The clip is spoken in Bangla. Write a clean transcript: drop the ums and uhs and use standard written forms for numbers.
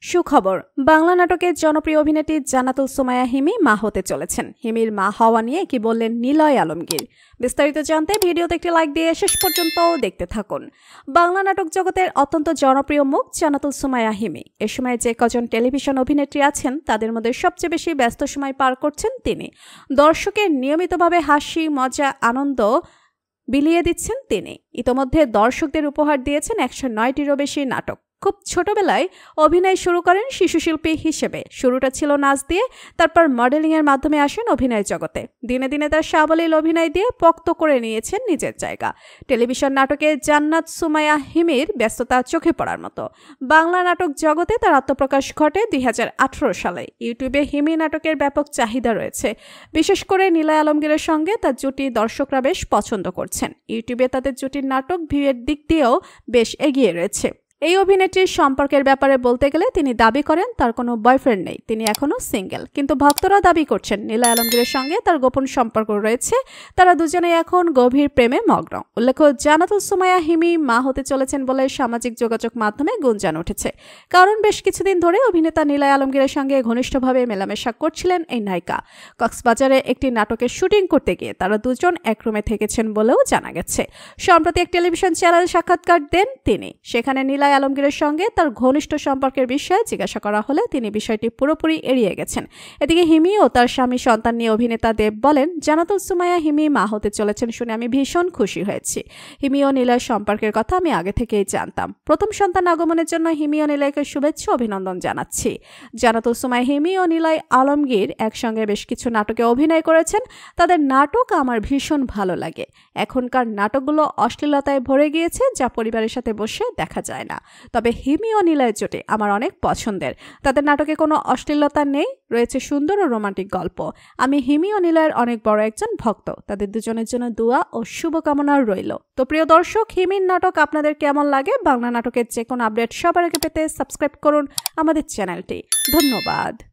সুখবর, বাংলা নাটকের জনপ্রিয় অভিনেত্রী জান্নাতুল সুমাইয়া হিমি মা হতে চলেছেন। হিমির মা হওয়া নিয়ে কি বললেন নিলয় আলমগীর? বিস্তারিত জানতে ভিডিওতে একটি লাইক দিয়ে শেষ পর্যন্ত দেখতে থাকুন। বাংলা নাটক জগতের অত্যন্ত জনপ্রিয় মুখ জান্নাতুল সুমাইয়া হিমি। এ সময় যে কজন টেলিভিশন অভিনেত্রী আছেন তাদের মধ্যে সবচেয়ে বেশি ব্যস্ত সময় পার করছেন তিনি। দর্শকের নিয়মিতভাবে হাসি, মজা, আনন্দ বিলিয়ে দিচ্ছেন তিনি। ইতোমধ্যে দর্শকদের উপহার দিয়েছেন 109টিরও বেশি নাটক। খুব ছোটবেলায় অভিনয় শুরু করেন শিশুশিল্পী হিসেবে। শুরুটা ছিল নাচ দিয়ে, তারপর মডেলিংয়ের মাধ্যমে আসেন অভিনয় জগতে। দিনে দিনে তার সাবলীল অভিনয় দিয়ে পোক্ত করে নিয়েছেন নিজের জায়গা। টেলিভিশন নাটকে জান্নাত সুমাইয়া হিমির ব্যস্ততা চোখে পড়ার মতো। বাংলা নাটক জগতে তার আত্মপ্রকাশ ঘটে 2018 সালে। ইউটিউবে হিমি নাটকের ব্যাপক চাহিদা রয়েছে। বিশেষ করে নিলয় আলমগীরের সঙ্গে তার জুটি দর্শকরা বেশ পছন্দ করছেন। ইউটিউবে তাদের জুটির নাটক ভিউয়ের দিক দিয়েও বেশ এগিয়ে রয়েছে। এই অভিনেত্রীর সম্পর্কের ব্যাপারে বলতে গেলে তিনি দাবি করেন তার কোনো বয়ফ্রেন্ড নেই, তিনি এখনো সিঙ্গেল। কিন্তু ভক্তরা দাবি করছেন নিলয় আলমগীরের সঙ্গে তার গোপন সম্পর্ক রয়েছে। তারা দুজনেই এখন গভীর প্রেমে মগ্ন। উল্লেখ্য, জান্নাতুল সুমাইয়া হিমি মা হতে চলেছেন বলে সামাজিক যোগাযোগ মাধ্যমে গুঞ্জন উঠেছে। কারণ বেশ কিছুদিন ধরে অভিনেতা নিলয় আলমগীরের সঙ্গে ঘনিষ্ঠভাবে মেলামেশা করছিলেন এই নায়িকা। কক্সবাজারে একটি নাটকের শুটিং করতে গিয়ে তারা দুজন এক রুমে থেকেছেন বলেও জানা গেছে। সম্প্রতি এক টেলিভিশন চ্যানেলে সাক্ষাৎকার দেন তিনি। সেখানে নিলয় আলমগীরের সঙ্গে তার ঘনিষ্ঠ সম্পর্কের বিষয়ে জিজ্ঞাসা করা হলে তিনি বিষয়টি পুরোপুরি এড়িয়ে গেছেন। এদিকে হিমি ও তার স্বামী সন্তান নিয়ে অভিনেতা দেব বলেন, জান্নাতুল সুমাইয়া হিমি মা হতে চলেছেন শুনে আমি ভীষণ খুশি হয়েছি। হিমি ও নিলয়ের সম্পর্কের কথা আমি আগে থেকেই জানতাম। প্রথম সন্তান আগমনের জন্য হিমি ও নিলয়কে শুভেচ্ছা অভিনন্দন জানাচ্ছি। জান্নাতুল সুমাইয়া হিমি ও নিলয় আলমগীর একসঙ্গে বেশ কিছু নাটকে অভিনয় করেছেন। তাদের নাটক আমার ভীষণ ভালো লাগে। এখনকার নাটকগুলো অশ্লীলতায় ভরে গিয়েছে, যা পরিবারের সাথে বসে দেখা যায় না। তবে হিমি ও নিলয়ের জুটি আমার অনেক পছন্দের। তাদের নাটকে কোনো অশ্লীলতা নেই, রয়েছে সুন্দর ও রোমান্টিক গল্প। আমি হিমি ও নিলয়ের অনেক বড় একজন ভক্ত। তাদের দুজনের জন্য দোয়া ও শুভকামনা রইল। তো প্রিয় দর্শক, হিমির নাটক আপনাদের কেমন লাগে? বাংলা নাটকের যে কোনো আপডেট সবার আগে পেতে সাবস্ক্রাইব করুন আমাদের চ্যানেলটি। ধন্যবাদ।